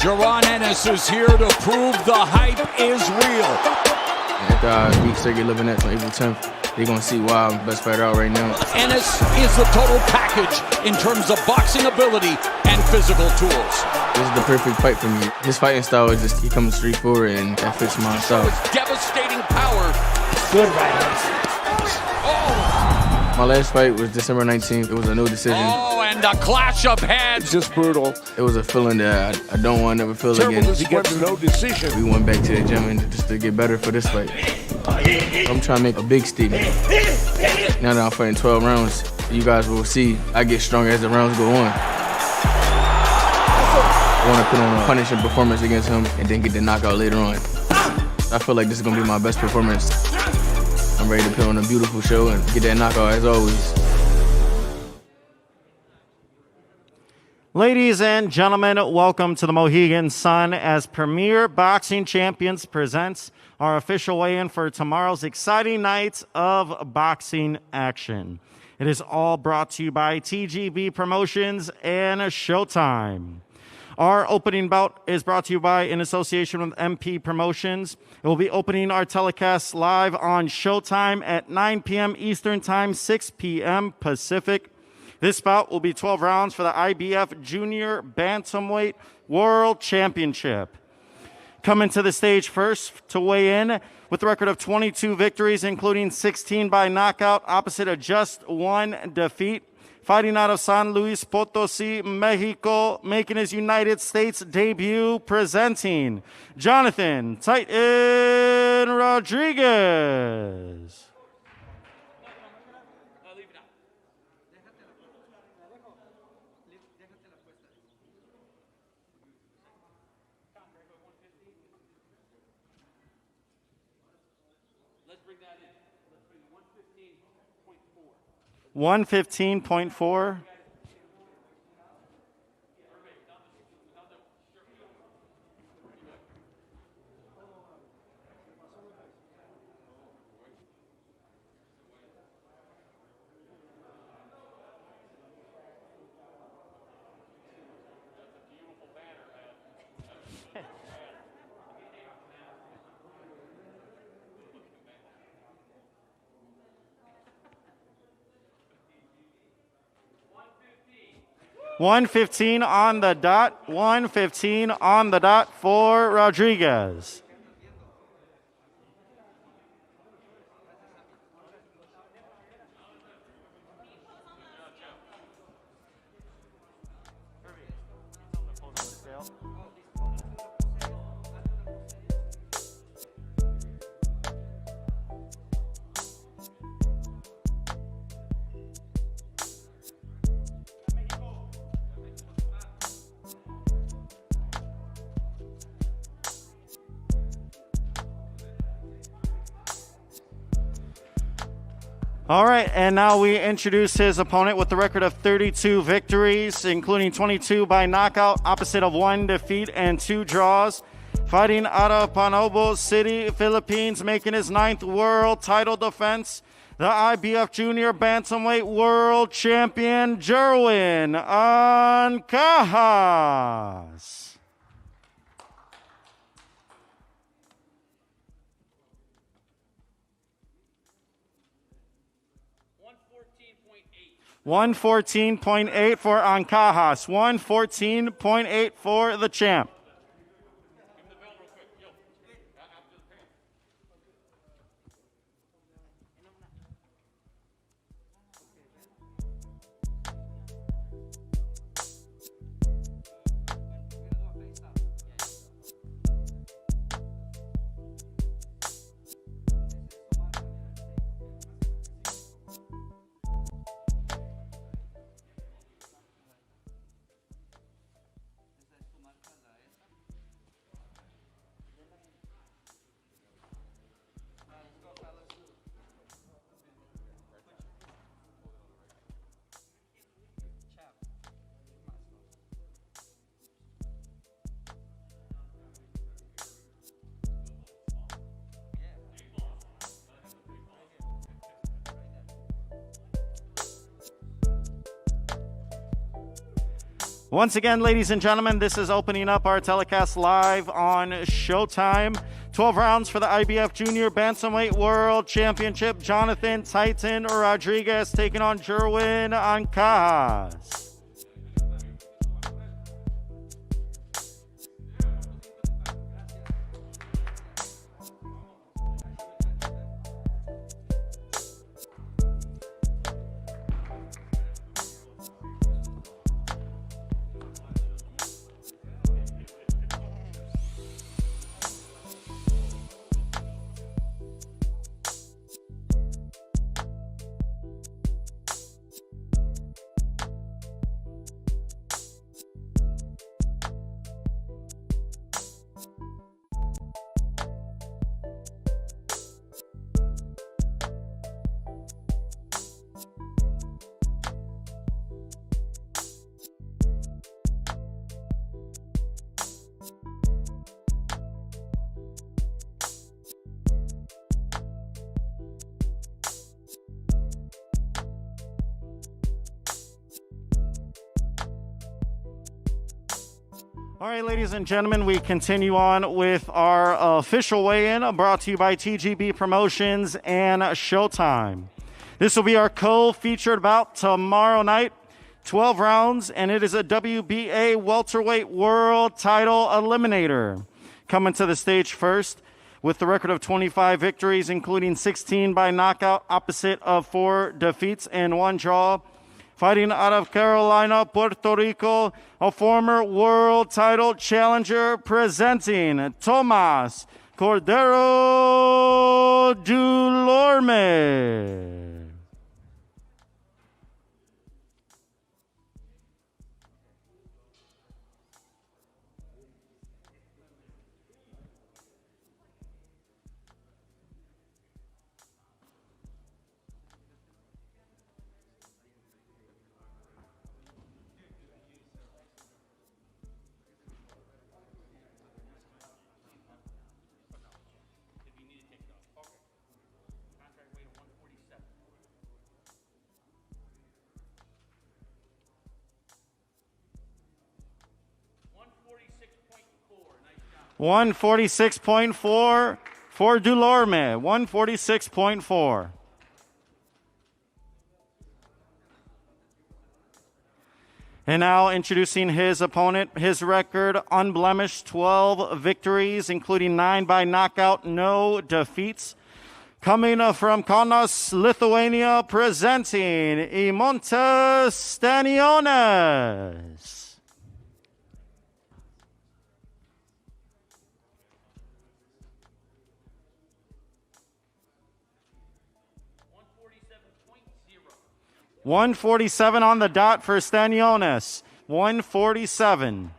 Jaron Ennis is here to prove the hype is real. After I beat Sergey Lipinets on April 10th, they're going to see why I'm the best fighter out right now. Ennis is the total package in terms of boxing ability and physical tools. This is the perfect fight for me. His fighting style is just, he comes straight forward, and that fits my style. His devastating power. Good right. Oh. My last fight was December 19th. It was a no decision. Oh, and a clash of heads. Just brutal. It was a feeling that I don't want to ever feel again. He gets no decision. We went back to the gym and just to get better for this fight. I'm trying to make a big statement. Now that I'm fighting 12 rounds, you guys will see I get stronger as the rounds go on. I want to put on a punishing performance against him and then get the knockout later on. I feel like this is going to be my best performance. I'm ready to put on a beautiful show and get that knockout as always. Ladies and gentlemen, welcome to the Mohegan Sun as Premier Boxing Champions presents our official weigh-in for tomorrow's exciting night of boxing action. It is all brought to you by TGB Promotions and Showtime. Our opening bout is brought to you by in association with MP Promotions. It will be opening our telecast live on Showtime at 9 p.m. Eastern Time, 6 p.m. Pacific. This bout will be 12 rounds for the IBF Junior Bantamweight World Championship. Coming to the stage first to weigh in with a record of 22 victories, including 16 by knockout, opposite of just one defeat. Fighting out of San Luis Potosi, Mexico, making his United States debut, presenting Jonathan Titan Rodriguez. Let's bring that in. Let's bring 115.4. 115.4. $115 on the dot. $115 on the dot for Rodriguez. All right, and now we introduce his opponent with the record of 32 victories, including 22 by knockout, opposite of one defeat and 2 draws. Fighting out of Panobo City, Philippines, making his 9th world title defense, the IBF Junior Bantamweight World Champion, Jaron Ennis. $114.8 for Ancajas. 114.8 for the champ. Once again, ladies and gentlemen, this is opening up our telecast live on Showtime. 12 rounds for the IBF Junior Bantamweight World Championship. Jonathan Titan Rodriguez taking on Jerwin Ancajas. All right, ladies and gentlemen, we continue on with our official weigh-in brought to you by TGB Promotions and Showtime. This will be our co-featured bout tomorrow night, 12 rounds, and it is a WBA Welterweight World Title Eliminator. Coming to the stage first with the record of 25 victories, including 16 by knockout, opposite of 4 defeats and 1 draw. Fighting out of Carolina, Puerto Rico, a former world title challenger, presenting Tomas Cordero Dulorme. $146.4 for Dulorme. 146.4. And now introducing his opponent, his record unblemished, 12 victories, including 9 by knockout, no defeats. Coming from Kaunas, Lithuania, presenting Eimantas Stanionis. $147 on the dot for Stanionis. 147.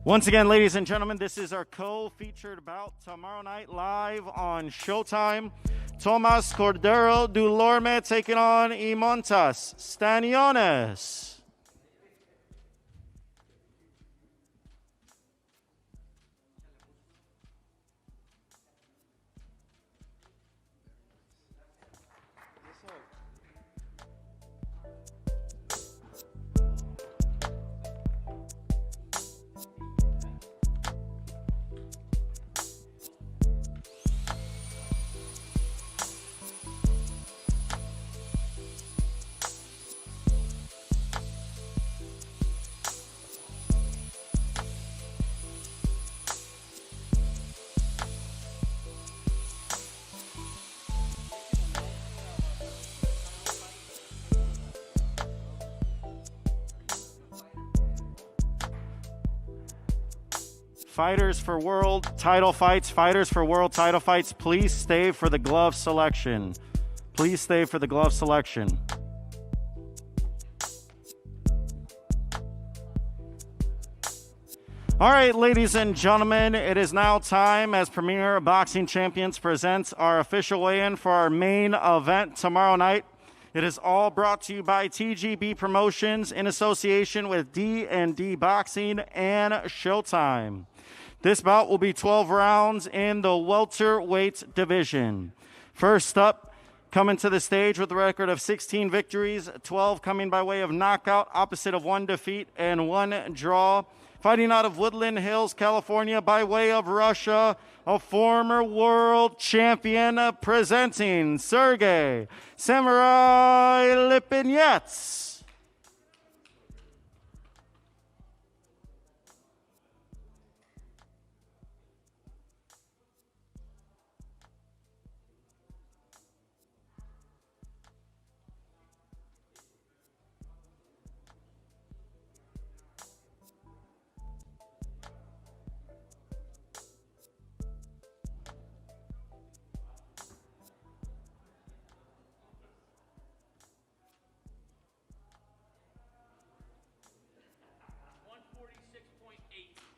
Once again, ladies and gentlemen, this is our co-featured bout tomorrow night live on Showtime. Tomas Cordero Dulorme taking on Eimantas Stanionis. Fighters for world title fights, please stay for the glove selection. Please stay for the glove selection. All right, ladies and gentlemen, it is now time as Premier Boxing Champions presents our official weigh-in for our main event tomorrow night. It is all brought to you by TGB Promotions in association with D&D Boxing and Showtime. This bout will be 12 rounds in the welterweight division. First up, coming to the stage with a record of 16 victories, 12 coming by way of knockout, opposite of 1 defeat and 1 draw. Fighting out of Woodland Hills, California, by way of Russia, a former world champion, presenting Sergey Lipinets.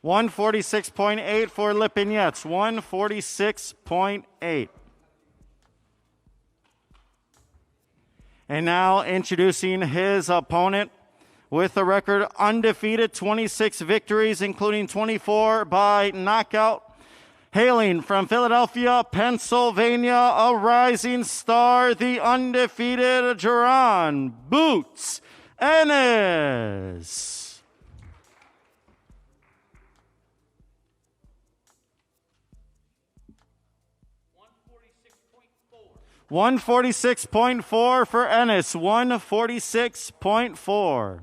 146.8 for Lipinets, 146.8. And now introducing his opponent with a record undefeated, 26 victories, including 24 by knockout. Hailing from Philadelphia, Pennsylvania, a rising star, the undefeated Jaron Ennis. 146.4 for Ennis, 146.4.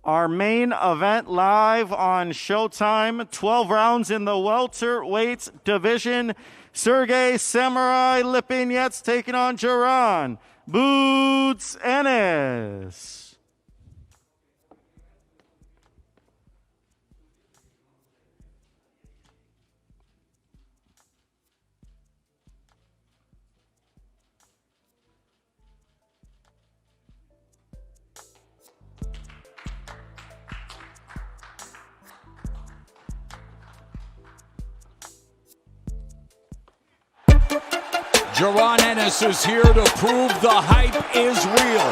Our main event live on Showtime, 12 rounds in the welterweight division. Sergey Lipinets taking on Jaron Ennis. Jaron Ennis is here to prove the hype is real.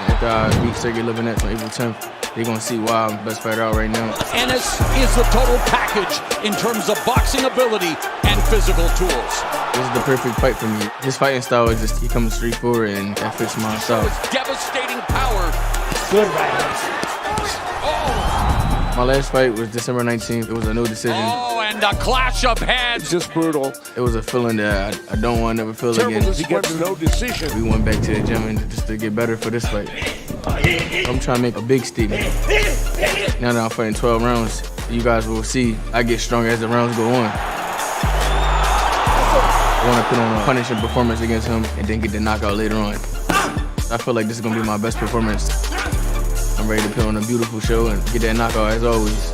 After I beat Sergey Lipinets on April 10th, they're going to see why I'm the best fighter out right now. Ennis is the total package in terms of boxing ability and physical tools. This is the perfect fight for me. His fighting style is just, he comes straight forward, and that fits my style. His devastating power. Good right hands. My last fight was December 19th. It was a no decision. Oh, and a clash of heads. Just brutal. It was a feeling that I don't want to ever feel again. He gets no decision. We went back to the gym and just to get better for this fight. I'm trying to make a big statement. Now that I'm fighting 12 rounds, you guys will see I get stronger as the rounds go on. I want to put on a punishing performance against him and then get the knockout later on. I feel like this is going to be my best performance. I'm ready to put on a beautiful show and get that knockout as always.